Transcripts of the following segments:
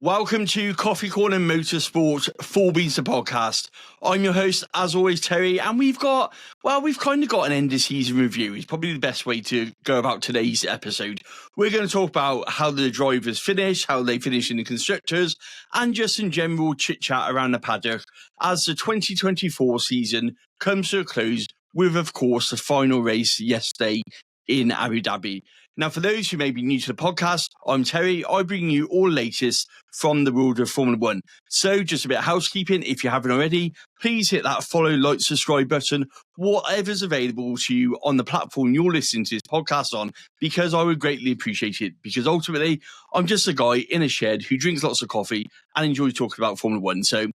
Welcome to Coffee Corner Motorsport, Four Beats the podcast. I'm your host, as always, Terry, and we've kind of got an end of season review. It's probably the best way to go about today's episode. We're going to talk about how the drivers finish, how they finish in the constructors, and just some general chit chat around the paddock as the 2024 season comes to a close with, of course, the final race yesterday in Abu Dhabi. Now, for those who may be new to the podcast, I'm Terry. I bring you all latest from the world of Formula One. So just a bit of housekeeping. If you haven't already, please hit that follow, like, subscribe button, whatever's available to you on the platform you're listening to this podcast on, because I would greatly appreciate it. Because ultimately, I'm just a guy in a shed who drinks lots of coffee and enjoys talking about Formula One. So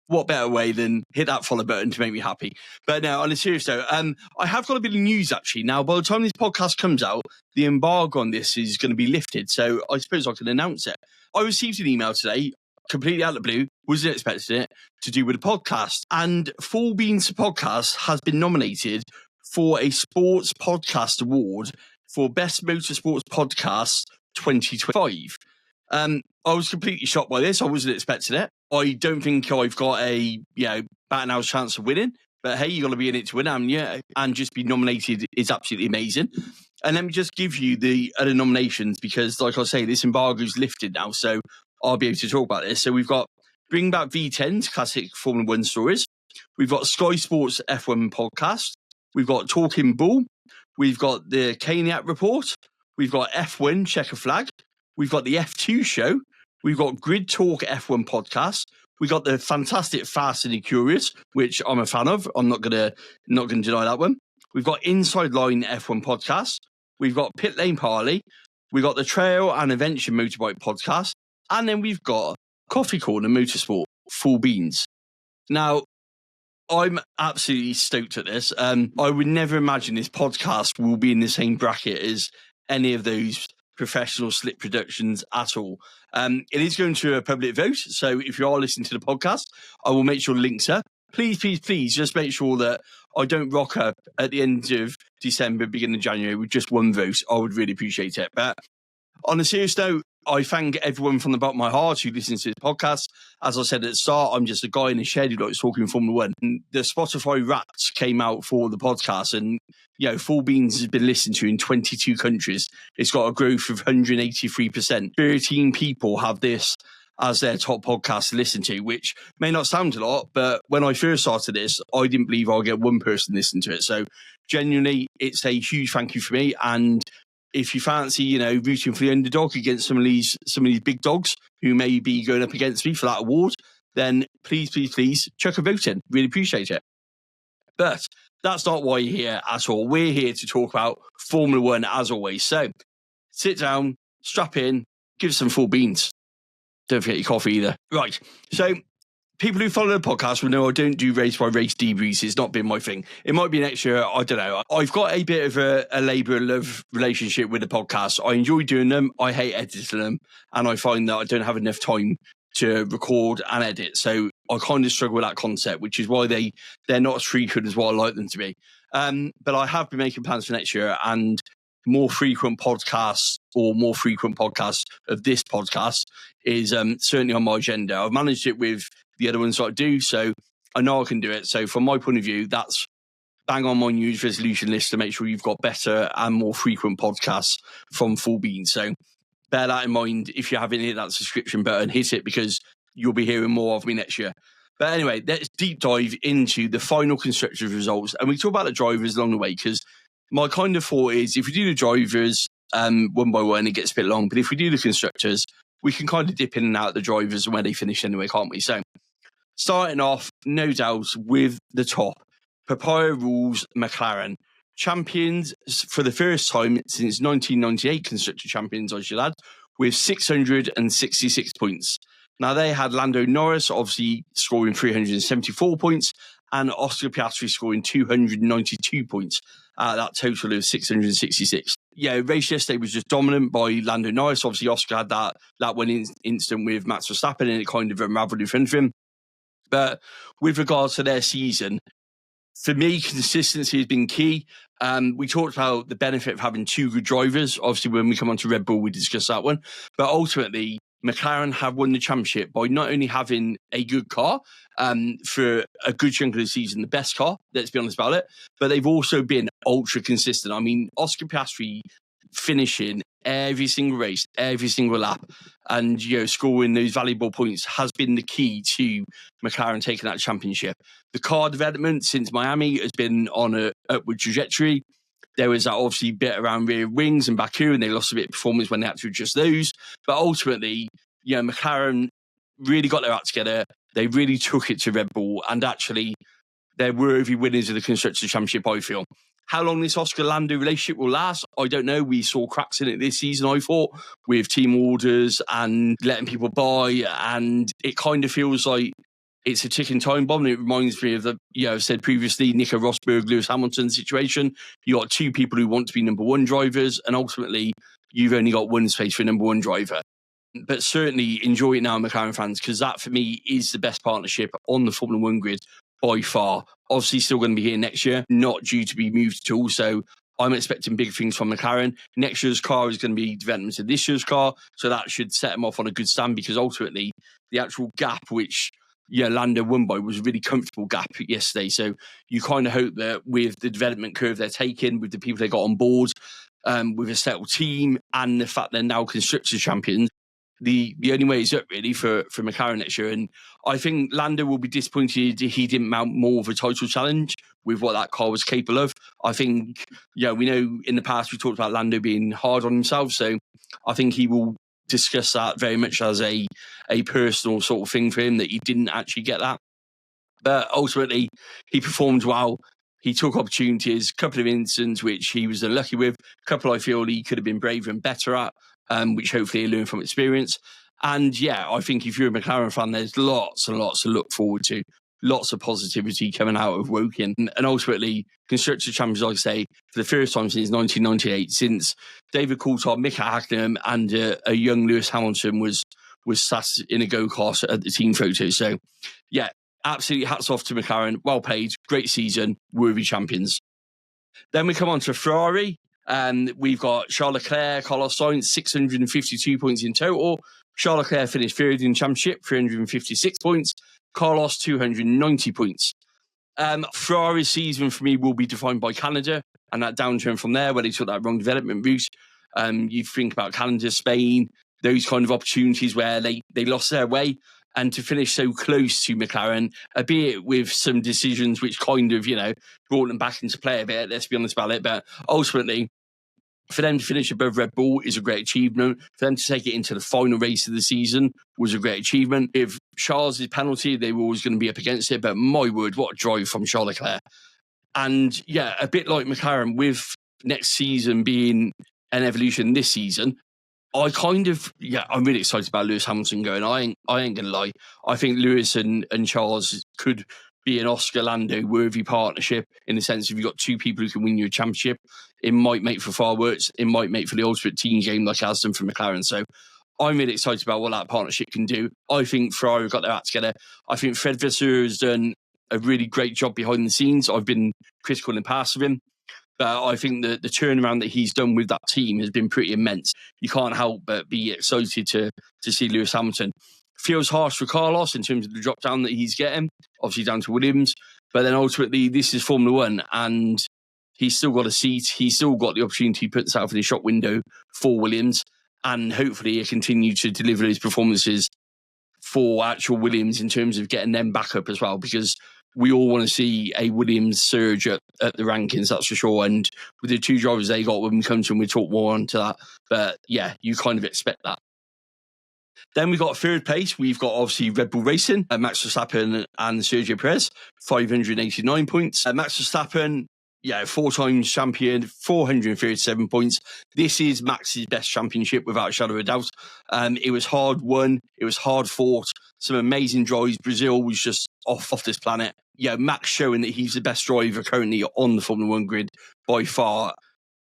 what better way than hit that follow button to make me happy? But now, on a serious note, I have got a bit of news, actually. Now, by the time this podcast comes out, the embargo on this is going to be lifted, so I suppose I can announce it. I received an email today, completely out of the blue, wasn't expecting it, to do with a podcast. And Four Beans Podcast has been nominated for a Sports Podcast Award for Best Motorsports Podcast 2025. I was completely shocked by this. I wasn't expecting it. I don't think I've got a bat and house chance of winning. But hey, you got to be in it to win, haven't you? And just be nominated is absolutely amazing. And let me just give you the other nominations because, like I say, this embargo's lifted now, so I'll be able to talk about this. So we've got Bring Back V10's classic Formula One stories. We've got Sky Sports F1 podcast. We've got Talking Bull. We've got the Caniac Report. We've got F1 Checker Flag. We've got the F2 show. We've got Grid Talk F1 podcast. We've got the fantastic Fast and the Curious, which I'm a fan of. I'm not gonna deny that one. We've got Inside Line F1 podcast. We've got Pit Lane Parley. We've got the Trail and Adventure Motorbike podcast. And then we've got Coffee Corner Motorsport, Full Beans. Now, I'm absolutely stoked at this. I would never imagine this podcast will be in the same bracket as any of those professional slip productions at all. It is going to a public vote, so if you are listening to the podcast, I will make sure the links are. Please just make sure that I don't rock up at the end of December, beginning of January with just one vote. I would really appreciate it. But on a serious note, I thank everyone from the bottom of my heart who listens to this podcast. As I said at the start, I'm just a guy in a shed who likes talking Formula One. And the Spotify Wrapped came out for the podcast, and Full Beans has been listened to in 22 countries. It's got a growth of 183%. 13 people have this as their top podcast to listen to, which may not sound a lot, but when I first started this, I didn't believe I'd get one person listening to it. So genuinely, it's a huge thank you for me. And if you fancy, rooting for the underdog against some of these big dogs who may be going up against me for that award, then please chuck a vote in. Really appreciate it. But that's not why you're here at all. We're here to talk about Formula One as always. So sit down, strap in, give us some full beans. Don't forget your coffee either. Right. So people who follow the podcast will know I don't do race by race debriefs. It's not been my thing. It might be next year. I don't know. I've got a bit of a labour and love relationship with the podcast. I enjoy doing them. I hate editing them. And I find that I don't have enough time to record and edit. So I kind of struggle with that concept, which is why they're not as frequent as what I like them to be. But I have been making plans for next year, and more frequent podcasts of this podcast is certainly on my agenda. I've managed it with the other ones that I do, so I know I can do it. So from my point of view, that's bang on my New Year's resolution list to make sure you've got better and more frequent podcasts from Full Beans. So bear that in mind. If you haven't hit that subscription button, hit it, because you'll be hearing more of me next year. But anyway, let's deep dive into the final constructors results, and we talk about the drivers along the way, because my kind of thought is if we do the drivers one by one, it gets a bit long. But if we do the constructors, we can kind of dip in and out the drivers and where they finish anyway, can't we? So starting off, no doubt, with the top, Papaya Rules McLaren. Champions for the first time since 1998, constructor champions, I should add, with 666 points. Now, they had Lando Norris, obviously, scoring 374 points, and Oscar Piastri scoring 292 points. That total of 666. Yeah, race yesterday was just dominant by Lando Norris. Obviously, Oscar had that one instant with Max Verstappen, and it kind of unraveled in front of him. But with regards to their season, for me, consistency has been key. We talked about the benefit of having two good drivers. Obviously, when we come on to Red Bull, we discuss that one. But ultimately, McLaren have won the championship by not only having a good car for a good chunk of the season, the best car, let's be honest about it, but they've also been ultra consistent. I mean, Oscar Piastri finishing every single race, every single lap, and scoring those valuable points has been the key to McLaren taking that championship. The car development since Miami has been on an upward trajectory. There was that obviously bit around rear wings and Baku, and they lost a bit of performance when they had to adjust those. But ultimately, McLaren really got their act together. They really took it to Red Bull, and actually, they're worthy winners of the Constructors' Championship, I feel. How long this Oscar-Lando relationship will last, I don't know. We saw cracks in it this season, I thought, with team orders and letting people buy, and it kind of feels like it's a ticking time bomb. And it reminds me of the, I've said previously, Nico Rosberg, Lewis Hamilton situation. You got two people who want to be number one drivers, and ultimately, you've only got one space for a number one driver. But certainly enjoy it now, McLaren fans, because that for me is the best partnership on the Formula One grid by far. Obviously, still going to be here next year, not due to be moved at all. So I'm expecting big things from McLaren. Next year's car is going to be development of this year's car. So that should set them off on a good stand, because ultimately the actual gap which Lando won by was a really comfortable gap yesterday. So you kind of hope that with the development curve they're taking, with the people they got on board, with a settled team, and the fact they're now Constructors' champions, the only way is up really for McLaren next year. And I think Lando will be disappointed he didn't mount more of a title challenge with what that car was capable of. I think, we know in the past we talked about Lando being hard on himself, so I think he will discuss that very much as a personal sort of thing for him, that he didn't actually get that. But ultimately, he performed well. He took opportunities, a couple of incidents which he was unlucky with, a couple I feel he could have been braver and better at, which hopefully he'll learn from experience. And I think if you're a McLaren fan, there's lots and lots to look forward to. Lots of positivity coming out of Woking. And ultimately, Constructors' Champions, like I say, for the first time since 1998, since David Coulthard, Mika Hakkinen and a young Lewis Hamilton was sat in a go-kart at the team photo. So, absolutely hats off to McLaren. Well played, great season, worthy champions. Then we come on to Ferrari. We've got Charles Leclerc, Carlos Sainz, 652 points in total. Charles Leclerc finished third in the championship, 356 points. Carlos, 290 points. Ferrari's season for me will be defined by Canada and that downturn from there where they took that wrong development route. You think about Canada, Spain, those kind of opportunities where they lost their way. And to finish so close to McLaren, albeit with some decisions which kind of, brought them back into play a bit, let's be honest about it. But ultimately, for them to finish above Red Bull is a great achievement. For them to take it into the final race of the season was a great achievement. If Charles' penalty, they were always going to be up against it. But my word, what a drive from Charles Leclerc. And a bit like McLaren, with next season being an evolution this season, I kind of, I'm really excited about Lewis Hamilton going. I ain't going to lie. I think Lewis and Charles could be an Oscar-Lando worthy partnership in the sense if you've got two people who can win you a championship, it might make for fireworks. It might make for the ultimate team game like it has done for McLaren. So I'm really excited about what that partnership can do. I think Ferrari got their act together. I think Fred Vasseur has done a really great job behind the scenes. I've been critical in the past of him. But I think the turnaround that he's done with that team has been pretty immense. You can't help but be excited to see Lewis Hamilton. Feels harsh for Carlos in terms of the drop down that he's getting, obviously down to Williams. But then ultimately, this is Formula One, and he's still got a seat. He's still got the opportunity to put himself in the shop window for Williams, and hopefully he'll continue to deliver his performances for actual Williams in terms of getting them back up as well, because we all want to see a Williams surge at the rankings, that's for sure. And with the two drivers they got when we come to them, we talk more onto that. But you kind of expect that. Then we got third place. We've got obviously Red Bull Racing, Max Verstappen and Sergio Perez, 589 points. Max Verstappen, 4 times champion, 437 points. This is Max's best championship without a shadow of a doubt. It was hard won. It was hard fought. Some amazing drives. Brazil was just off this planet. Max showing that he's the best driver currently on the Formula One grid by far.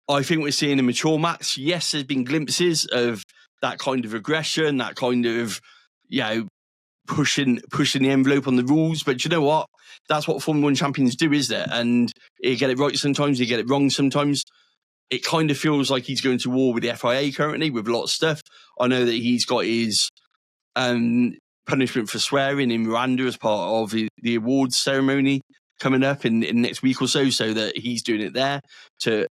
I think we're seeing a mature Max. Yes, there's been glimpses of that kind of aggression, that kind of, pushing the envelope on the rules. But you know what? That's what Formula One champions do, isn't it? And you get it right sometimes, you get it wrong sometimes. it kind of feels like he's going to war with the FIA currently with a lot of stuff. I know that he's got his punishment for swearing in Miranda as part of the awards ceremony coming up in next week or so that he's doing it there to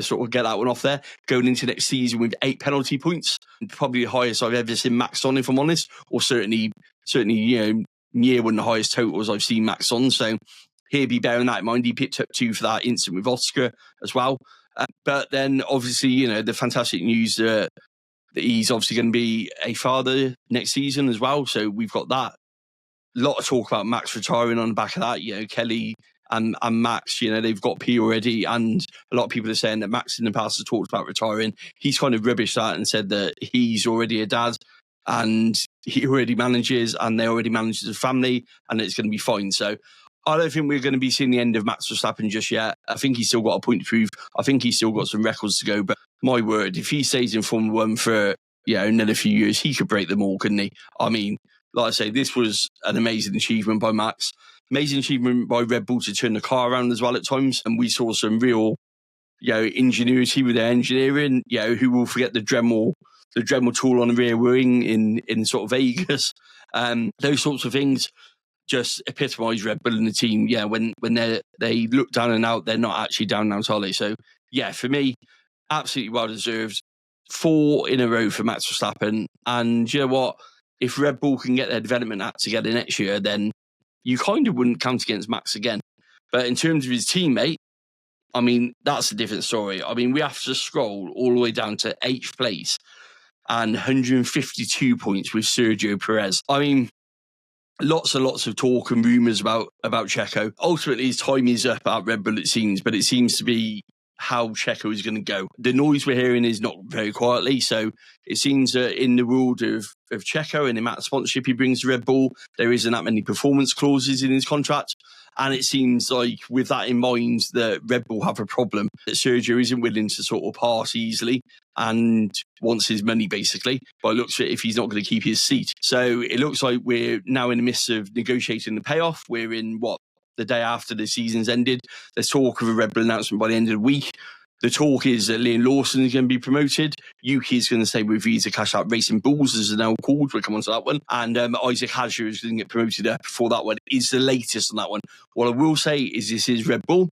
sort of get that one off there, going into next season with 8 penalty points, probably the highest I've ever seen Max on, if I'm honest, or certainly, near one of the highest totals I've seen Max on. So he'll be bearing that in mind. He picked up 2 for that incident with Oscar as well. But then obviously, the fantastic news that he's obviously going to be a father next season as well. So we've got that. A lot of talk about Max retiring on the back of that. Kelly and Max, they've got P already, and a lot of people are saying that Max in the past has talked about retiring. He's kind of rubbished that and said that he's already a dad and he already manages and they already manage the family and it's going to be fine. So I don't think we're going to be seeing the end of Max Verstappen just yet. I think he's still got a point to prove. I think he's still got some records to go. But my word, if he stays in Formula One for another few years, he could break them all, couldn't he? I mean, like I say, this was an amazing achievement by Max. Amazing achievement by Red Bull to turn the car around as well at times. And we saw some real, ingenuity with their engineering. Who will forget the Dremel tool on the rear wing in sort of Vegas? Those sorts of things just epitomise Red Bull and the team. When they look down and out, they're not actually down and out, are they? So, for me, absolutely well deserved. 4 in a row for Max Verstappen. And you know what? If Red Bull can get their development act together next year, then you kind of wouldn't count against Max again. But in terms of his teammate, I mean, that's a different story. I mean, we have to scroll all the way down to 8th place and 152 points with Sergio Perez. I mean, lots and lots of talk and rumours about Checo. Ultimately, his time is up at Red Bull, it seems, but it seems to be how Checo is going to go. The noise we're hearing is not very quietly, so it seems that in the world of Checo and the amount of sponsorship he brings to Red Bull, there isn't that many performance clauses in his contract, and it seems like with that in mind that Red Bull have a problem, that Sergio isn't willing to sort of pass easily and wants his money basically, by looks at it, if he's not going to keep his seat. So it looks like we're now in the midst of negotiating the payoff. We're in the day after the season's ended. There's talk of a Red Bull announcement by the end of the week. The talk is that Liam Lawson is going to be promoted. Yuki is going to stay with Visa Cash Out Racing Bulls, as they're now called. We'll come on to that one. And Isaac Hadger is going to get promoted up before that one. Is the latest on that one. What I will say is this is Red Bull.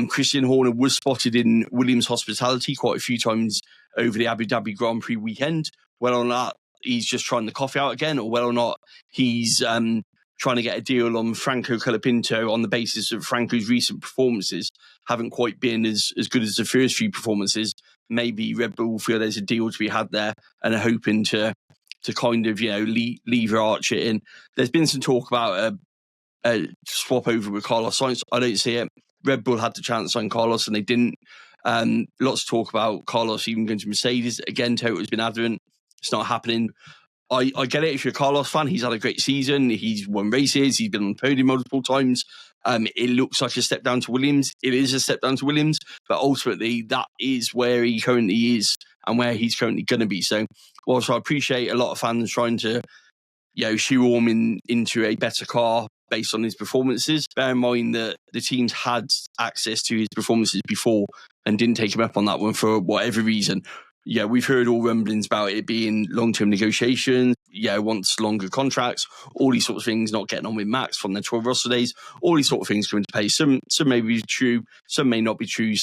Christian Horner was spotted in Williams hospitality quite a few times over the Abu Dhabi Grand Prix weekend. Whether or not he's just trying the coffee out again, or whether or not he's trying to get a deal on Franco Colapinto on the basis of Franco's recent performances haven't quite been as good as the first few performances. Maybe Red Bull feel there's a deal to be had there and are hoping to kind of, leave Archer in. There's been some talk about a swap over with Carlos Sainz. I don't see it. Red Bull had the chance on Carlos and they didn't. Lots of talk about Carlos even going to Mercedes. Again, Toto's been adamant. It's not happening. I get it if you're a Carlos fan. He's had a great season. He's won races. He's been on the podium multiple times. It looks like a step down to Williams. It is a step down to Williams, but ultimately that is where he currently is and where he's currently going to be. So whilst I appreciate a lot of fans trying to, shoehorn him into a better car based on his performances, bear in mind that the teams had access to his performances before and didn't take him up on that one for whatever reason. Yeah, we've heard all rumblings about it being long-term negotiations, wants longer contracts, all these sorts of things, not getting on with Max from the Toro Rosso days, all these sort of things come into play. Some may be true, some may not be true,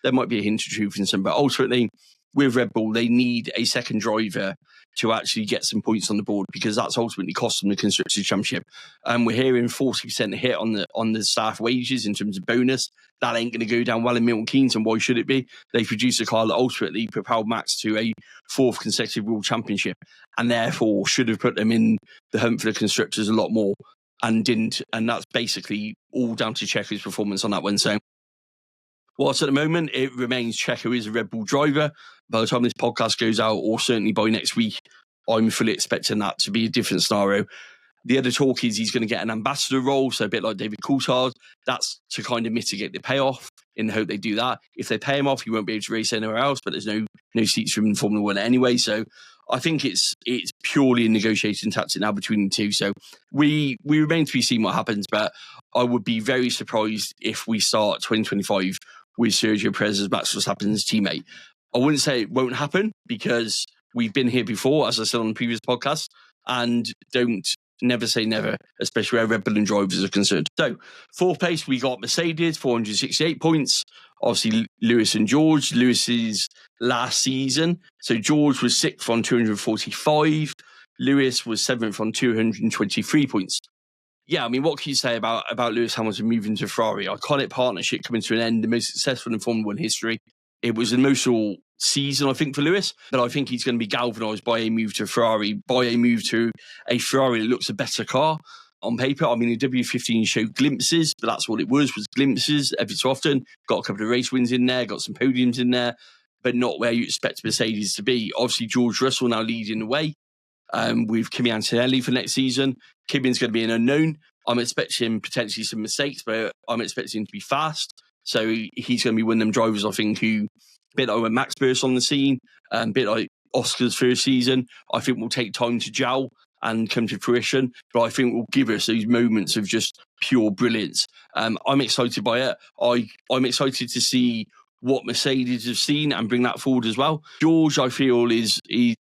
there might be a hint of truth in some, but ultimately, with Red Bull, they need a second driver to actually get some points on the board because that's ultimately cost them the Constructors' Championship. We're hearing 40% hit on the staff wages in terms of bonus. That ain't going to go down well in Milton Keynes, and why should it be? They produced a car that ultimately propelled Max to a 4th consecutive World Championship and therefore should have put them in the hunt for the Constructors a lot more and didn't. And that's basically all down to Checo's performance on that one. So whilst at the moment it remains Checo is a Red Bull driver, by the time this podcast goes out, or certainly by next week, I'm fully expecting that to be a different scenario. The other talk is he's going to get an ambassador role, so a bit like David Coulthard. That's to kind of mitigate the payoff in the hope they do that. If they pay him off, he won't be able to race anywhere else, but there's no seats for him in Formula One anyway. So I think it's purely a negotiating tactic now between the two. So we remain to be seen what happens, but I would be very surprised if we start 2025 with Sergio Perez as Max Verstappen's teammate. I wouldn't say it won't happen because we've been here before, as I said on the previous podcast, and don't never say never, especially where Red Bull and drivers are concerned. So, fourth place, we got Mercedes, 468 points. Obviously, Lewis and George. Lewis's last season. So, George was 6th on 245. Lewis was 7th on 223 points. Yeah, I mean, what can you say about Lewis Hamilton moving to Ferrari? Iconic partnership coming to an end, the most successful in Formula One history. It was an emotional season, I think, for Lewis, but I think he's going to be galvanised by a move to Ferrari, by a move to a Ferrari that looks a better car on paper. I mean, the W15 showed glimpses, but that's what it was glimpses every so often. Got a couple of race wins in there, got some podiums in there, but not where you expect Mercedes to be. Obviously, George Russell now leading the way with Kimi Antonelli for next season. Kimi's going to be an unknown. I'm expecting potentially some mistakes, but I'm expecting him to be fast. So he's going to be one of them drivers, I think, who, a bit like when Max burst on the scene, a bit like Oscar's first season, I think will take time to gel and come to fruition, but I think will give us these moments of just pure brilliance. I'm excited by it. I'm excited to see what Mercedes have seen and bring that forward as well. George, I feel, he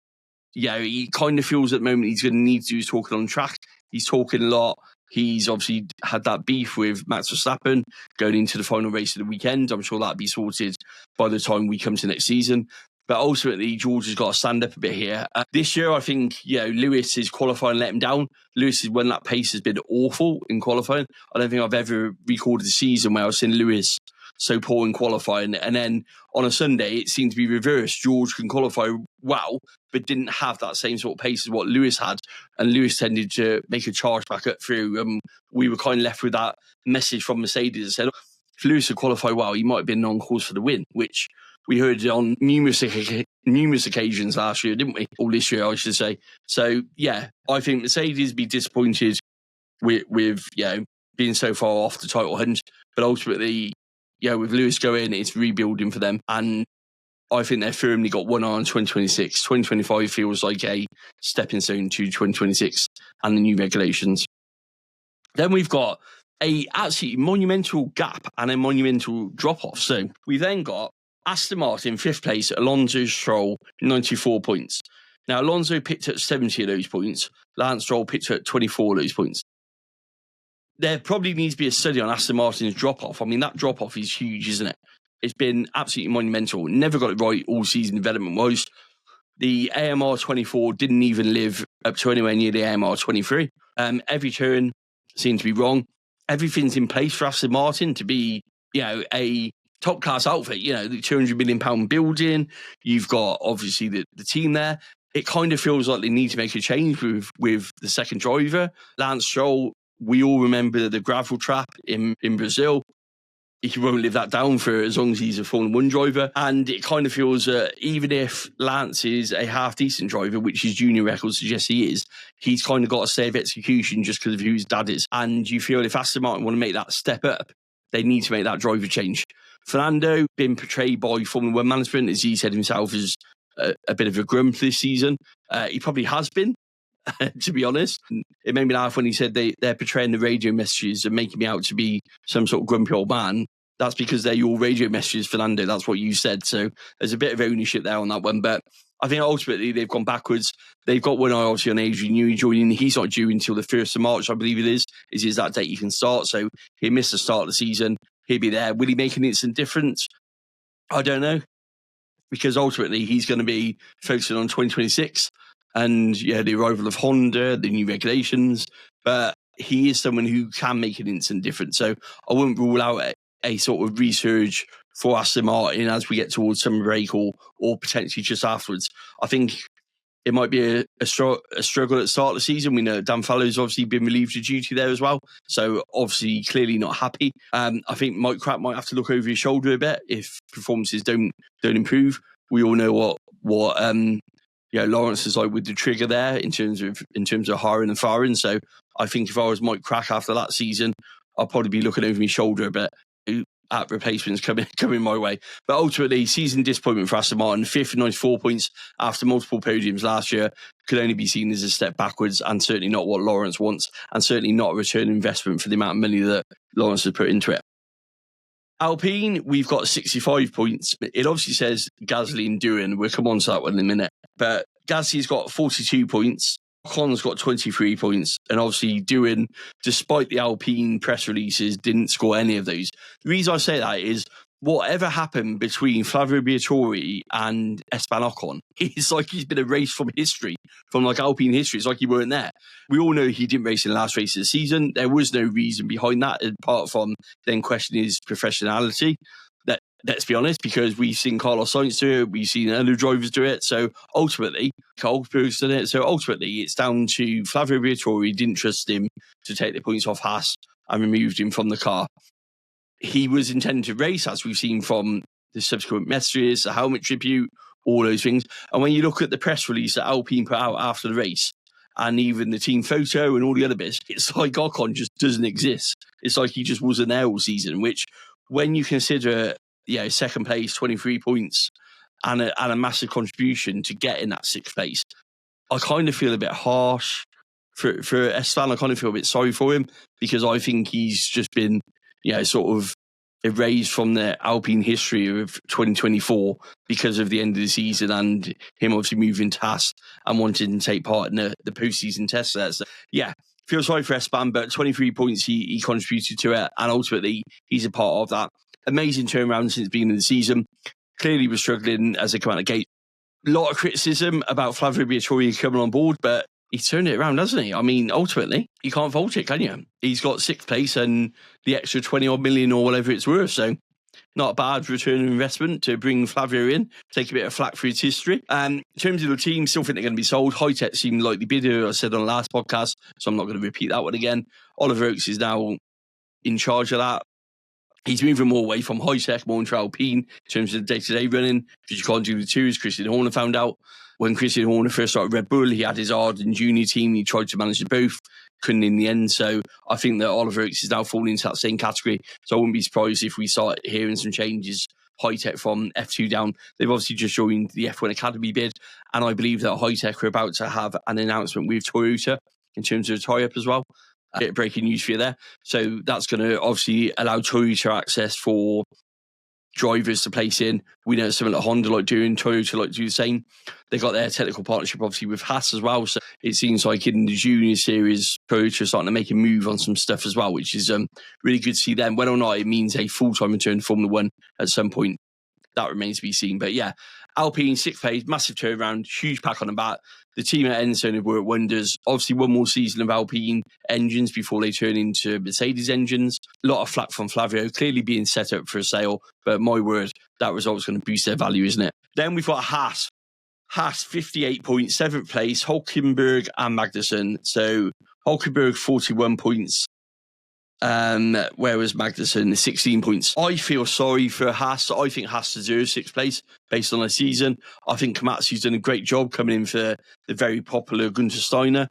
kind of feels at the moment he's going to need to do his talking on track. He's talking a lot. He's obviously had that beef with Max Verstappen going into the final race of the weekend. I'm sure that'll be sorted by the time we come to next season. But ultimately, George has got to stand up a bit here. This year, I think, Lewis's qualifying let him down. Lewis's when that pace has been awful in qualifying. I don't think I've ever recorded a season where I've seen Lewis so poor in qualifying. And then on a Sunday, it seemed to be reversed. George can qualify well, but didn't have that same sort of pace as what Lewis had. And Lewis tended to make a charge back up through. We were kind of left with that message from Mercedes that said, if Lewis had qualified well, he might have been on course for the win, which we heard on numerous occasions last year, didn't we? Or this year, I should say. So, yeah, I think Mercedes be disappointed with being so far off the title hunt. But ultimately, with Lewis going, it's rebuilding for them. And I think they've firmly got one eye on 2026. 2025 feels like a stepping stone to 2026 and the new regulations. Then we've got a absolutely monumental gap and a monumental drop-off. So we've then got Aston Martin, 5th place, Alonso Stroll, 94 points. Now, Alonso picked up 70 of those points. Lance Stroll picked up 24 of those points. There probably needs to be a study on Aston Martin's drop-off. I mean, that drop-off is huge, isn't it? It's been absolutely monumental. Never got it right all season development-wise. The AMR 24 didn't even live up to anywhere near the AMR 23. Every turn seemed to be wrong. Everything's in place for Aston Martin to be, a top-class outfit. The £200 million building. You've got, obviously, the team there. It kind of feels like they need to make a change with the second driver. Lance Stroll, we all remember the gravel trap in Brazil. He won't live that down for as long as he's a Formula 1 driver. And it kind of feels that even if Lance is a half-decent driver, which his junior record suggests he is, he's kind of got to save execution just because of who his dad is. And you feel if Aston Martin want to make that step up, they need to make that driver change. Fernando, been portrayed by Formula 1 management, as he said himself, as a bit of a grump this season. He probably has been, to be honest. It made me laugh when he said they're portraying the radio messages and making me out to be some sort of grumpy old man. That's because they're your radio messages, Fernando. That's what you said. So there's a bit of ownership there on that one. But I think ultimately they've gone backwards. They've got one eye obviously on Adrian Newey joining. He's not due until the 1st of March, I believe it is that date he can start. So he missed the start of the season. He'll be there. Will he make an instant difference? I don't know. Because ultimately he's going to be focusing on 2026 and the arrival of Honda, the new regulations. But he is someone who can make an instant difference. So I wouldn't rule out a sort of resurge for Aston Martin as we get towards summer break or potentially just afterwards. I think it might be a struggle at the start of the season. We know Dan Fallow's obviously been relieved of duty there as well. So obviously clearly not happy. I think Mike Kratt might have to look over his shoulder a bit if performances don't improve. We all know what Lawrence is like with the trigger there in terms of hiring and firing. So I think if I was Mike Kratt after that season, I'll probably be looking over my shoulder a bit at replacements coming my way. But ultimately, season disappointment for Aston Martin, 5th and 94 points after multiple podiums last year, could only be seen as a step backwards and certainly not what Lawrence wants and certainly not a return investment for the amount of money that Lawrence has put into it. Alpine, we've got 65 points. It obviously says Gasly and Doohan. We'll come on to that one in a minute. But Gasly's got 42 points. Ocon's got 23 points. And obviously Doohan, despite the Alpine press releases, didn't score any of those. The reason I say that is whatever happened between Flavio Briatore and Esteban Ocon, it's like he's been erased from history, from like Alpine history. It's like he weren't there. We all know he didn't race in the last race of the season. There was no reason behind that, apart from then questioning his professionality. Let's be honest, because we've seen Carlos Sainz do it, we've seen other drivers do it. So ultimately, Hulkenberg's done it. So ultimately, it's down to Flavio Briatore didn't trust him to take the points off Haas and removed him from the car. He was intended to race, as we've seen from the subsequent messages, the helmet tribute, all those things. And when you look at the press release that Alpine put out after the race, and even the team photo and all the other bits, it's like Ocon just doesn't exist. It's like he just wasn't there all season, which when you consider, second place, 23 points, and a massive contribution to get in that sixth place, I kind of feel a bit harsh for Esteban. I kind of feel a bit sorry for him, because I think he's just been, sort of erased from the Alpine history of 2024 because of the end of the season and him obviously moving to Haas and wanting to take part in the postseason test there. So, feel sorry for Esteban, but 23 points he contributed to it, and ultimately he's a part of that. Amazing turnaround since the beginning of the season. Clearly was struggling as they come out of the gate. A lot of criticism about Flavio Briatore coming on board, but he's turned it around, hasn't he? I mean, ultimately, you can't fault it, can you? He's got sixth place and the extra 20 odd million or whatever it's worth. So not a bad return on investment to bring Flavio in, take a bit of flack for his history. In terms of the team, still think they're going to be sold. High-Tech seemed like the bidder, I said on the last podcast, so I'm not going to repeat that one again. Oliver Oakes is now in charge of that. He's moving more away from High-Tech, more into Alpine in terms of the day-to-day running, because you can't do the two, as Christian Horner found out. When Christian Horner first started Red Bull, he had his Arden junior team. He tried to manage them both, couldn't in the end. So I think that Oliver Oakes is now falling into that same category. So I wouldn't be surprised if we start hearing some changes. High-Tech from F2 down. They've obviously just joined the F1 Academy bid. And I believe that High-Tech are about to have an announcement with Toyota in terms of a tie-up as well. A bit of breaking news for you there. So that's going to obviously allow Toyota access for drivers to place in. We know something like Honda like doing, Toyota like to do the same. They got their technical partnership obviously with Haas as well. So it seems like in the junior series, Toyota are starting to make a move on some stuff as well, which is really good to see them. Whether or not it means a full-time return to Formula One at some point, that remains to be seen. But yeah, Alpine, sixth place, massive turnaround, huge pack on the back. The team at Enstone have worked wonders. Obviously, one more season of Alpine engines before they turn into Mercedes engines. A lot of flack from Flavio, clearly being set up for a sale. But my word, that result's going to boost their value, isn't it? Then we've got Haas. Haas, 58 points, seventh place, Hulkenberg and Magnussen. So Hulkenberg, 41 points. Whereas Magnussen, 16 points. I feel sorry for Haas. I think Haas deserves sixth place based on their season. I think Komatsu's done a great job coming in for the very popular Gunther Steiner.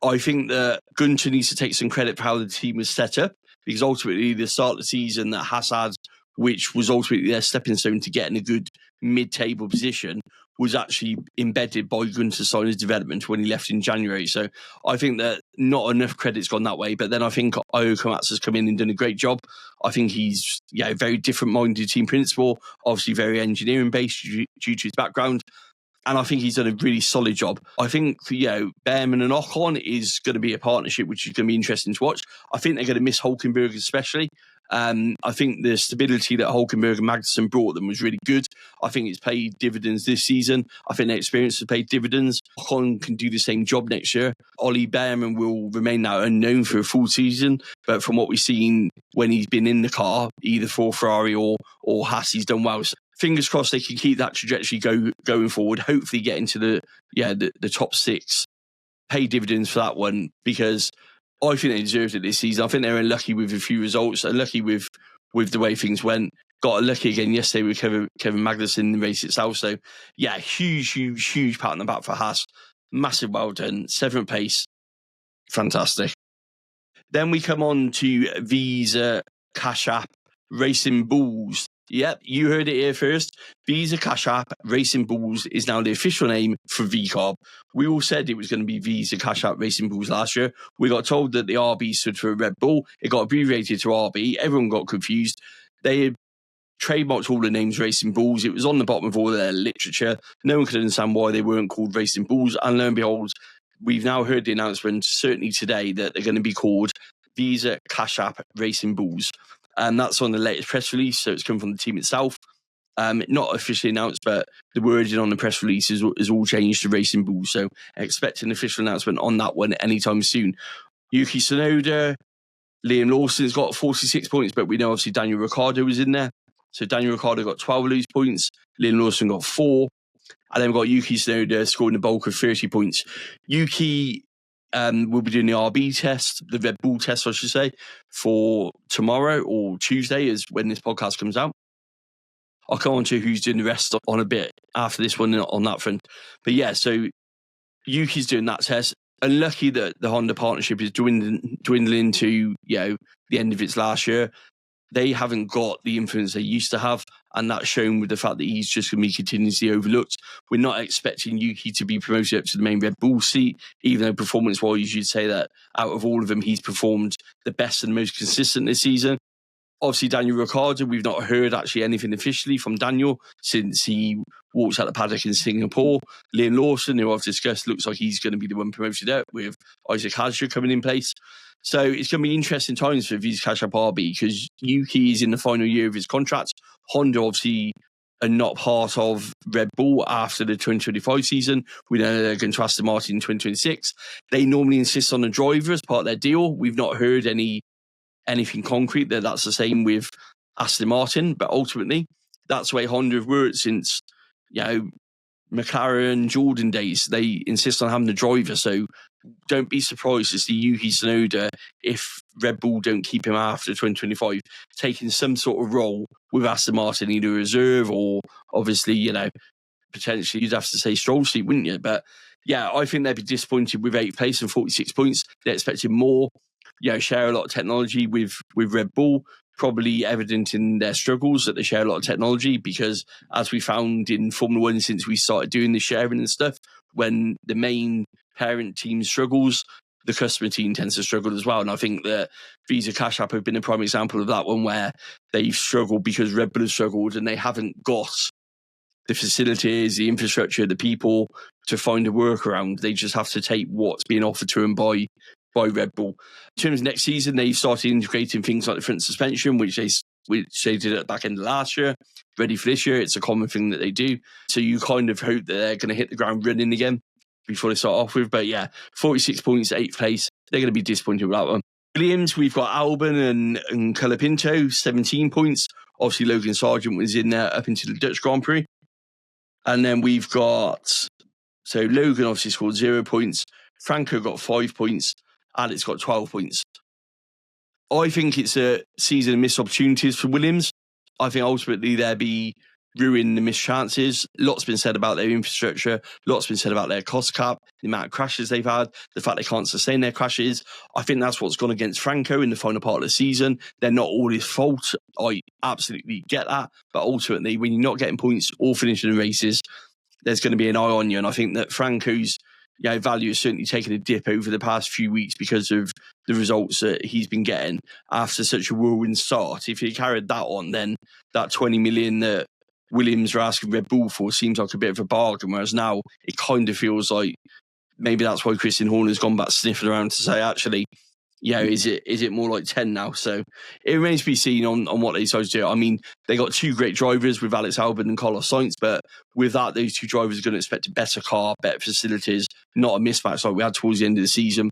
I think that Gunther needs to take some credit for how the team was set up, because ultimately the start of the season that Haas had, which was ultimately their stepping stone to getting a good mid-table position, was actually embedded by Gunther Steiner's development when he left in January. So I think that not enough credit's gone that way. But then I think Io Komatsu's come in and done a great job. I think he's a very different-minded team principal, obviously very engineering-based due to his background. And I think he's done a really solid job. I think, Behrman and Ocon is going to be a partnership which is going to be interesting to watch. I think they're going to miss Hulkenberg especially. I think the stability that Hulkenberg and Magnussen brought them was really good. I think it's paid dividends this season. I think their experience has paid dividends. Ocon can do the same job next year. Ollie Behrman will remain now unknown for a full season, but from what we've seen when he's been in the car, either for Ferrari or Haas, he's done well. So fingers crossed they can keep that trajectory going forward. Hopefully get into the top six. Pay dividends for that one, because I think they deserved it this season. I think they were unlucky with a few results, unlucky with the way things went. Got unlucky again yesterday with Kevin Magnussen in the race itself. So, yeah, huge pat on the back for Haas. Massive well done. Seventh place. Fantastic. Then we come on to Visa Cash App Racing Bulls. Yep, you heard it here first. Visa Cash App Racing Bulls is now the official name for VCARB. We all said it was going to be Visa Cash App Racing Bulls last year. We got told that the RB stood for Red Bull. It got abbreviated to RB. Everyone got confused. They had trademarked all the names Racing Bulls. It was on the bottom of all their literature. No one could understand why they weren't called Racing Bulls. And lo and behold, we've now heard the announcement, certainly today, that they're going to be called Visa Cash App Racing Bulls. And that's on the latest press release, so it's come from the team itself. Not officially announced, but the wording on the press release is all changed to Racing Bulls. So expect an official announcement on that one anytime soon. Yuki Tsunoda, Liam Lawson's got 46 points, but we know obviously Daniel Ricciardo was in there. So Daniel Ricciardo got 12 of those points. Liam Lawson got 4. And then we've got Yuki Tsunoda scoring the bulk of 30 points. Yuki will be doing the RB test, the Red Bull test, I should say, for tomorrow or Tuesday is when this podcast comes out. I'll come on to who's doing the rest on a bit after this one on that front. But yeah, so Yuki's doing that test. Unlucky that the Honda partnership is dwindling to, the end of its last year. They haven't got the influence they used to have, and that's shown with the fact that he's just going to be continuously overlooked. We're not expecting Yuki to be promoted up to the main Red Bull seat, even though performance-wise, you'd say that out of all of them, he's performed the best and most consistent this season. Obviously, Daniel Ricciardo, we've not heard actually anything officially from Daniel since he walked out the paddock in Singapore. Liam Lawson, who I've discussed, looks like he's going to be the one promoted up with Isaac Hadjar coming in place. So it's going to be interesting times for Visa Cash App RB because Yuki is in the final year of his contract. Honda obviously are not part of Red Bull after the 2025 season. We know they're going to Aston Martin in 2026. They normally insist on the driver as part of their deal. We've not heard anything concrete that's the same with Aston Martin, but ultimately that's the way Honda have worked since McLaren Jordan days. They insist on having the driver, so don't be surprised to see Yuki Tsunoda, if Red Bull don't keep him after 2025, taking some sort of role with Aston Martin, either reserve or obviously potentially you'd have to say Stroll seat, wouldn't you? But yeah, I think they'd be disappointed with 8th place and 46 points. They're expecting more. Share a lot of technology with Red Bull, probably evident in their struggles that they share a lot of technology because, as we found in Formula One since we started doing the sharing and stuff, when the main parent team struggles, the customer team tends to struggle as well. And I think that Visa Cash App have been a prime example of that one where they've struggled because Red Bull has struggled and they haven't got the facilities, the infrastructure, the people to find a workaround. They just have to take what's being offered to them by Red Bull. In terms of next season, they started integrating things like the front suspension, which they did at the back end of last year. Ready for this year, it's a common thing that they do. So you kind of hope that they're going to hit the ground running again before they start off with. But yeah, 46 points, 8th place. They're going to be disappointed with that one. Williams, we've got Albon and Colapinto, 17 points. Obviously, Logan Sargent was in there up into the Dutch Grand Prix. And then we've got, so Logan obviously scored 0 points. Franco got 5 points. Alex got 12 points. I think it's a season of missed opportunities for Williams. I think ultimately they'll be ruining the missed chances. Lots been said about their infrastructure. Lots been said about their cost cap, the amount of crashes they've had, the fact they can't sustain their crashes. I think that's what's gone against Franco in the final part of the season. They're not all his fault. I absolutely get that. But ultimately, when you're not getting points or finishing the races, there's going to be an eye on you. And I think that Franco's value has certainly taken a dip over the past few weeks because of the results that he's been getting after such a whirlwind start. If he carried that on, then that 20 million that Williams are asking Red Bull for seems like a bit of a bargain, whereas now it kind of feels like maybe that's why Christian Horner's gone back sniffing around to say, actually, is it more like 10 now? So it remains to be seen on what they decide to do. I mean, they got 2 great drivers with Alex Albon and Carlos Sainz, but with that, those 2 drivers are going to expect a better car, better facilities, not a mismatch like we had towards the end of the season.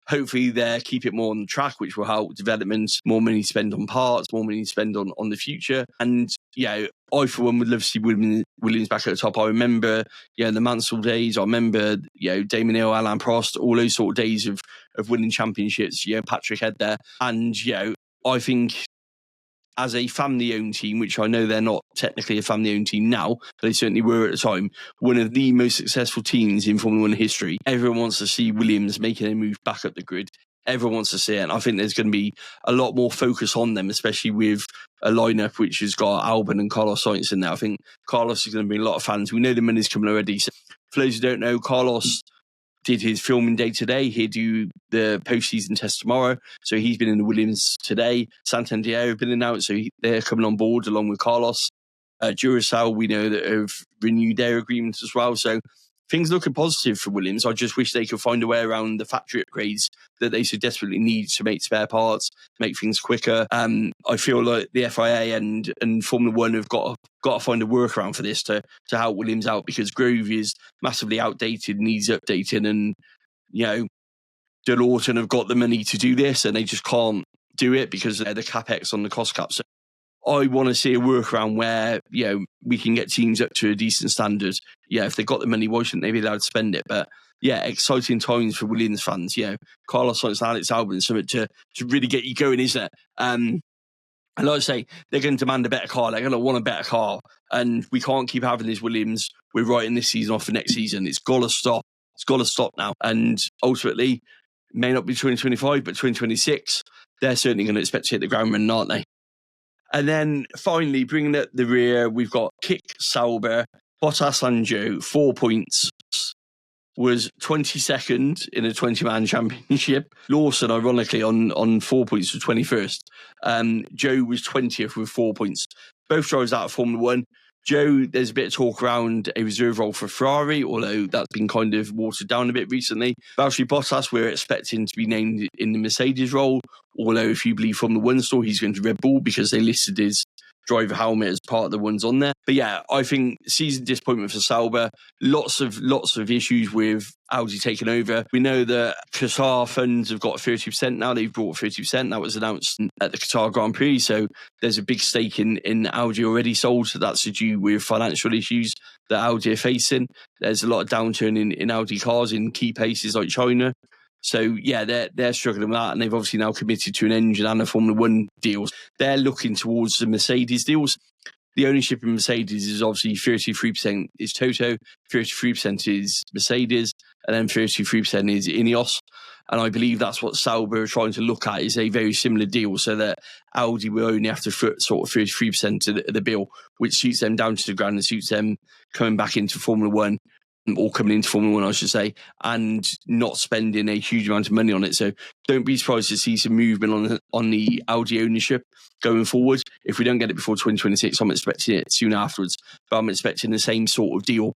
Hopefully they keep it more on the track, which will help development, more money spent on parts, more money spent on the future. And I for one would love to see Williams back at the top. I remember the Mansell days. I remember Damon Hill, Alain Prost, all those sort of days of winning championships. Patrick Head there. And I think as a family-owned team, which I know they're not technically a family-owned team now, but they certainly were at the time, one of the most successful teams in Formula One history. Everyone wants to see Williams making a move back up the grid. Everyone wants to see it. And I think there's going to be a lot more focus on them, especially with a lineup which has got Albon and Carlos Sainz in there. I think Carlos is going to bring a lot of fans. We know the money's coming already. So for those who don't know, Carlos did his filming day today. He'll do the postseason test tomorrow. So he's been in the Williams today. Santander have been announced, so they're coming on board along with Carlos. Duracell, we know that have renewed their agreements as well. So things looking positive for Williams. I just wish they could find a way around the factory upgrades that they so desperately need to make spare parts, make things quicker. I feel like the FIA and Formula One have got to find a workaround for this to help Williams out, because Grove is massively outdated, needs updating, and Delorton have got the money to do this and they just can't do it because of the capex on the cost cap. So I want to see a workaround where we can get teams up to a decent standard. If they've got the money, why shouldn't they be allowed to spend it? But exciting times for Williams fans. Carlos Sainz and Alex Albon, something to really get you going, isn't it? And like I say, they're going to demand a better car. They're going to want a better car. And we can't keep having this Williams, we're writing this season off for next season. It's got to stop. It's got to stop now. And ultimately, it may not be 2025, but 2026, they're certainly going to expect to hit the ground running, aren't they? And then finally, bringing up the rear, we've got Kick, Sauber, Bottas and Joe, 4 points. Was 22nd in a 20-man championship. Lawson, ironically, on 4 points, was 21st. Joe was 20th with 4 points. Both drivers out of Formula One. Joe, there's a bit of talk around a reserve role for Ferrari, although that's been kind of watered down a bit recently. Valtteri Bottas, we're expecting to be named in the Mercedes role, although if you believe Formula One store, he's going to Red Bull because they listed his driver helmet as part of the ones on there. But I think season disappointment for Sauber. Lots of issues with Audi taking over. We know that Qatar funds have got 30% now. They've brought 30%. That was announced at the Qatar Grand Prix. So there's a big stake in Audi already sold. So that's to do with financial issues that Audi are facing. There's a lot of downturn in Audi cars in key places like China. So they're struggling with that, and they've obviously now committed to an engine and a Formula One deals. They're looking towards the Mercedes deals. The ownership in Mercedes is obviously 33% is Toto, 33% is Mercedes, and then 33% is Ineos. And I believe that's what Sauber are trying to look at, is a very similar deal, so that Audi will only have to foot sort of 33% of the bill, which suits them down to the ground and suits them coming back into Formula One, or coming into Formula One, I should say, and not spending a huge amount of money on it. So don't be surprised to see some movement on the Audi ownership going forward. If we don't get it before 2026, I'm expecting it soon afterwards. But I'm expecting the same sort of deal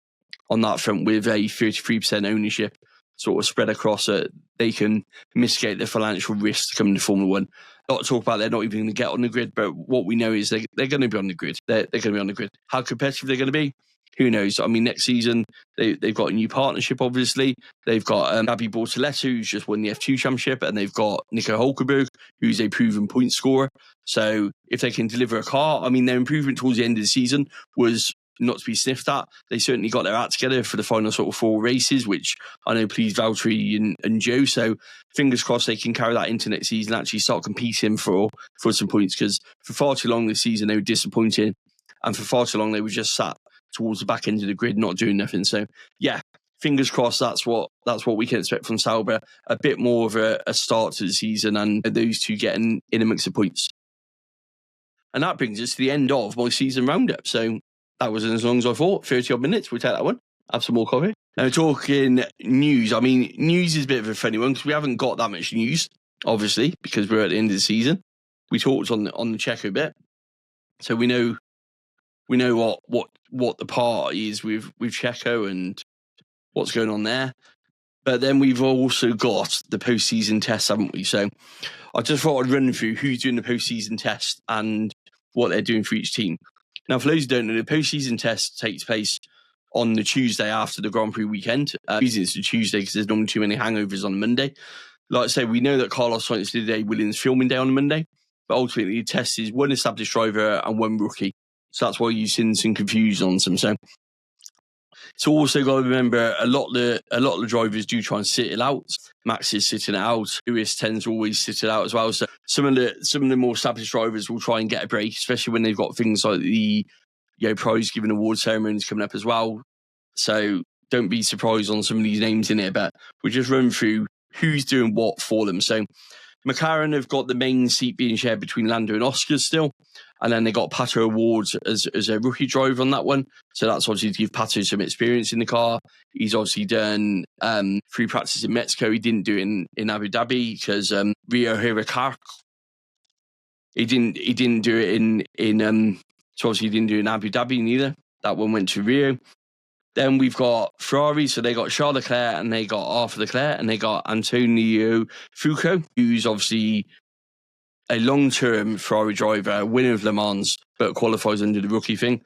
on that front with a 33% ownership sort of spread across it. They can mitigate the financial risks coming to Formula One. Not to talk about they're not even going to get on the grid, but what we know is they're going to be on the grid. They're going to be on the grid. How competitive they're going to be? Who knows? I mean, next season, they've got a new partnership, obviously. They've got Gabby Bortoletti, who's just won the F2 championship, and they've got Nico Hulkenberg, who's a proven point scorer. So if they can deliver a car, I mean, their improvement towards the end of the season was not to be sniffed at. They certainly got their act together for the final sort of 4 races, which I know pleased Valtteri and Joe. So fingers crossed they can carry that into next season and actually start competing for some points, because for far too long this season they were disappointing, and for far too long they were just sat towards the back end of the grid, not doing nothing. So fingers crossed that's what we can expect from Sauber. A bit more of a start to the season, and those two getting in a mix of points. And that brings us to the end of my season roundup. So that wasn't as long as I thought. 30 odd minutes. We'll take that one. Have some more coffee. Now, talking news. I mean, news is a bit of a funny one because we haven't got that much news, obviously, because we're at the end of the season. We talked on the Checo bit, so we know what the part is with Checo and what's going on there. But then we've also got the postseason test, haven't we? So I just thought I'd run through who's doing the postseason test and what they're doing for each team. Now, for those who don't know, the postseason test takes place on the Tuesday after the Grand Prix weekend. The reason it's the Tuesday because there's normally too many hangovers on Monday. Like I say, we know that Carlos Sainz did a Williams filming day on Monday, but ultimately the test is one established driver and one rookie. So that's why you've seen some confusion on some. So it's also got to remember a lot of the drivers do try and sit it out. Max is sitting it out. Lewis tends to always sit it out as well. So some of the more established drivers will try and get a break, especially when they've got things like the prize giving award ceremonies coming up as well. So don't be surprised on some of these names in here, but we'll just run through who's doing what for them. So McLaren have got the main seat being shared between Lando and Oscar still. And then they got Pato Awards as a rookie driver on that one. So that's obviously to give Pato some experience in the car. He's obviously done free practice in Mexico. He didn't do it in Abu Dhabi because Rio Hirakawa. He didn't do it so obviously he didn't do it in Abu Dhabi neither. That one went to Rio. Then we've got Ferrari, so they got Charles Leclerc and they got Arthur Leclerc and they got Antonio Fuoco, who's obviously a long-term Ferrari driver, winner of Le Mans, but qualifies under the rookie thing.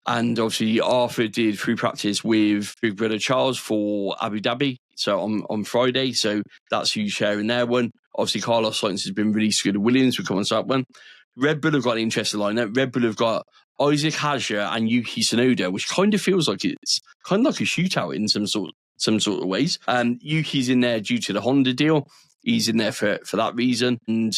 And obviously Arthur did free practice with big brother Charles for Abu Dhabi, so on Friday. So that's who's sharing their one. Obviously Carlos Sainz has been released to go to Williams. We'll come on to that one. Red Bull have got an interesting lineup. Red Bull have got Isaac Hadjar and Yuki Tsunoda, which kind of feels like it's kind of like a shootout in some sort of ways. Yuki's in there due to the Honda deal. He's in there for that reason. And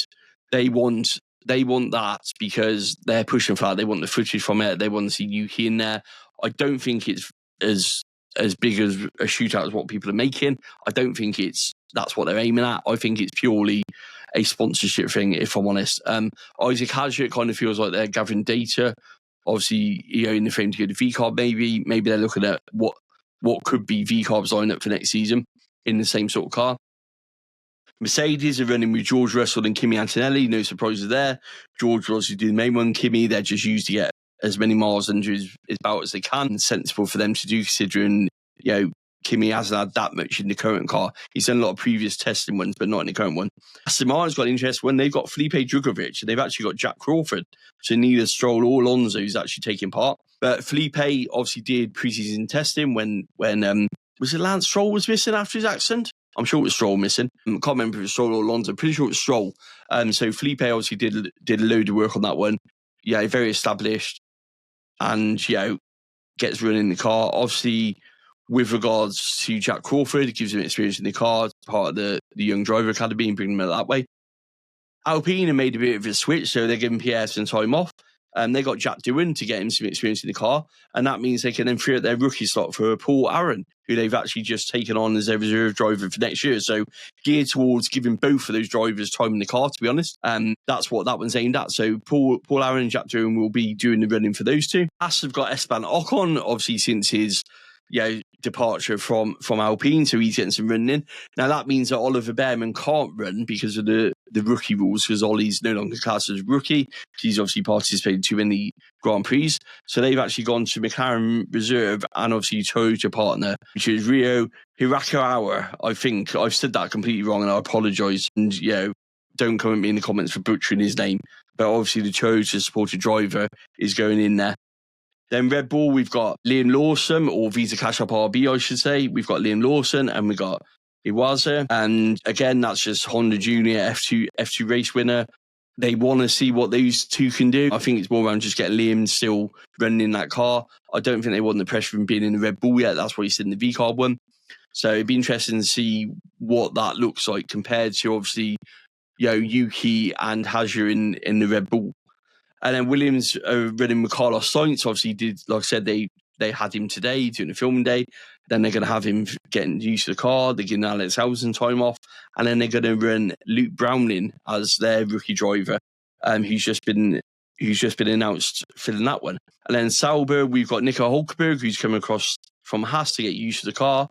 they want that because they're pushing for that. They want the footage from it. They want to see Yuki in there. I don't think it's as big as a shootout as what people are making. I don't think that's what they're aiming at. I think it's purely a sponsorship thing, if I'm honest. Isaac Hadjar, it kind of feels like they're gathering data. Obviously, in the frame to go to VCARB, maybe they're looking at what could be VCARB's lineup for next season in the same sort of car. Mercedes are running with George Russell and Kimi Antonelli. No surprises there. George will obviously do the main one. Kimi, they're just used to get as many miles under his belt as they can. Sensible for them to do, considering, Kimi hasn't had that much in the current car. He's done a lot of previous testing ones, but not in the current one. Aston Martin's got an interest when they've got Felipe Drugovich, and they've actually got Jack Crawford. So neither Stroll or Alonso is actually taking part. But Felipe obviously did preseason testing when was it Lance Stroll was missing after his accident? I'm sure it was Stroll missing. I can't remember if it was Stroll or Alonso. Pretty sure it was Stroll. So Felipe obviously did a load of work on that one. Yeah, very established, and gets running the car. Obviously, with regards to Jack Crawford, it gives him experience in the car, part of the Young Driver Academy, and bringing him that way. Alpine have made a bit of a switch, so they're giving Pierre some time off. They got Jack Doohan to get him some experience in the car, and that means they can then free up their rookie slot for Paul Aaron, who they've actually just taken on as their reserve driver for next year. So geared towards giving both of those drivers time in the car, to be honest. That's what that one's aimed at. So Paul Aaron and Jack Doohan will be doing the running for those two. Haas have got Esteban Ocon, obviously since his departure from Alpine, so he's getting some running in. Now that means that Oliver Behrman can't run because of the rookie rules, because Ollie's no longer classed as a rookie. He's obviously participated too many Grand Prix. So they've actually gone to McLaren Reserve and obviously Toyota partner, which is Rio Hirakawa. I think I've said that completely wrong and I apologise. And don't come at me in the comments for butchering his name. But obviously the Toyota supported driver is going in there. Then Red Bull, we've got Liam Lawson, or Visa Cash Up RB, I should say. We've got Liam Lawson and we've got Iwasa. And again, that's just Honda Junior F2 race winner. They want to see what those two can do. I think it's more around just getting Liam still running in that car. I don't think they want the pressure from being in the Red Bull yet. That's why he's in the VCARB one. So it'd be interesting to see what that looks like compared to obviously, Yuki and Hadjar in the Red Bull. And then Williams are running with Carlos Sainz. Obviously, like I said, they had him today doing a filming day. Then they're going to have him getting used to the car. They're giving Alex Albon time off. And then they're going to run Luke Browning as their rookie driver, who's just been announced filling that one. And then Sauber, we've got Nico Hulkenberg, who's come across from Haas to get used to the car.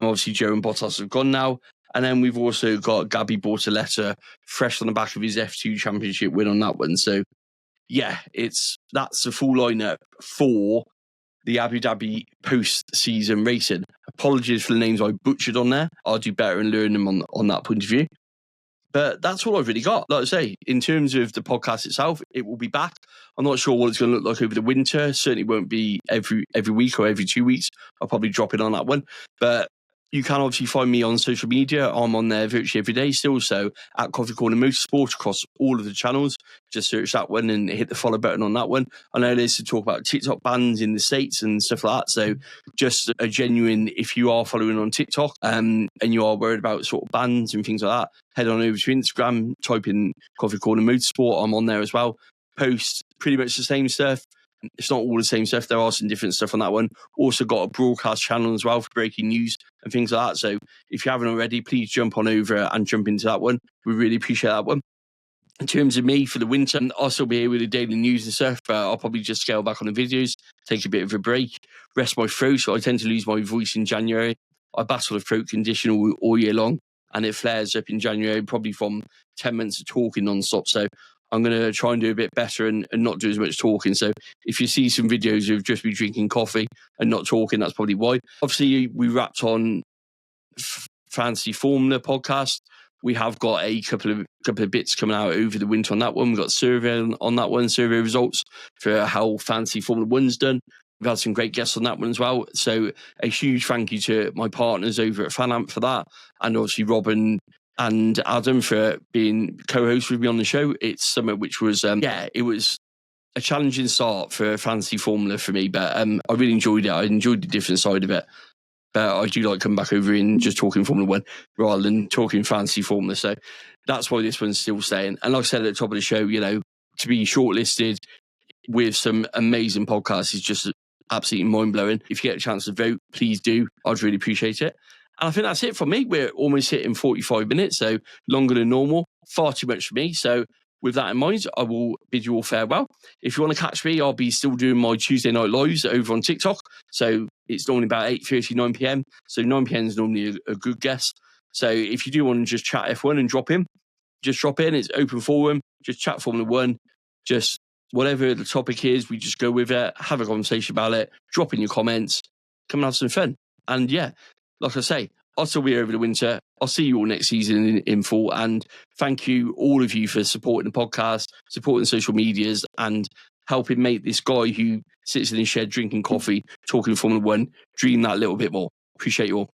And obviously, Joe and Bottas have gone now. And then we've also got Gabi Bortoletti fresh on the back of his F2 championship win on that one. So, yeah, that's the full lineup for the Abu Dhabi post-season racing. Apologies for the names I butchered on there. I'll do better and learn them on that point of view. But that's all I've really got. Like I say, in terms of the podcast itself, it will be back. I'm not sure what it's going to look like over the winter. Certainly won't be every week or every 2 weeks. I'll probably drop in on that one. But you can obviously find me on social media. I'm on there virtually every day still. So at Coffee Corner Motorsport across all of the channels. Just search that one and hit the follow button on that one. I know there's to talk about TikTok bans in the States and stuff like that. So just a genuine, if you are following on TikTok and you are worried about sort of bans and things like that, head on over to Instagram, type in Coffee Corner Motorsport. I'm on there as well. Post pretty much the same stuff. It's not all the same stuff. There are some different stuff on that one. Also got a broadcast channel as well for breaking news and things like that. So if you haven't already, please jump on over and jump into that one. We really appreciate that one. In terms of me for the winter, I'll still be here with the daily news and stuff, but I'll probably just scale back on the videos, take a bit of a break, rest my throat. So I tend to lose my voice in January. I battle a throat condition all year long, and it flares up in January, probably from 10 minutes of talking non-stop. So I'm going to try and do a bit better and not do as much talking. So if you see some videos of just me drinking coffee and not talking, that's probably why. Obviously, we wrapped on Fantasy Formula podcast. We have got a couple of bits coming out over the winter on that one. We've got survey on that one, survey results for how Fantasy Formula 1's done. We've had some great guests on that one as well. So a huge thank you to my partners over at FanAmp for that. And obviously Robin and Adam for being co-hosts with me on the show. It's something which was, it was a challenging start for Fantasy Formula for me, but I really enjoyed it. I enjoyed the different side of it. But I do like coming back over and just talking Formula 1 rather than talking Fantasy Formula. So that's why this one's still staying. And like I said at the top of the show, to be shortlisted with some amazing podcasts is just absolutely mind-blowing. If you get a chance to vote, please do. I'd really appreciate it. And I think that's it from me. We're almost hitting 45 minutes, so longer than normal. Far too much for me. So with that in mind, I will bid you all farewell. If you want to catch me, I'll be still doing my Tuesday night lives over on TikTok. So it's normally about 8:30, 9 p.m. So 9 p.m. is normally a good guess. So if you do want to just chat F1 and drop in, just drop in. It's open forum. Just chat Formula 1. Just whatever the topic is, we just go with it, have a conversation about it, drop in your comments, come and have some fun. And yeah, like I say, I'll still be here over the winter. I'll see you all next season in full. And thank you, all of you, for supporting the podcast, supporting social medias, and helping make this guy who sits in his shed drinking coffee, talking Formula 1, dream that little bit more. Appreciate you all.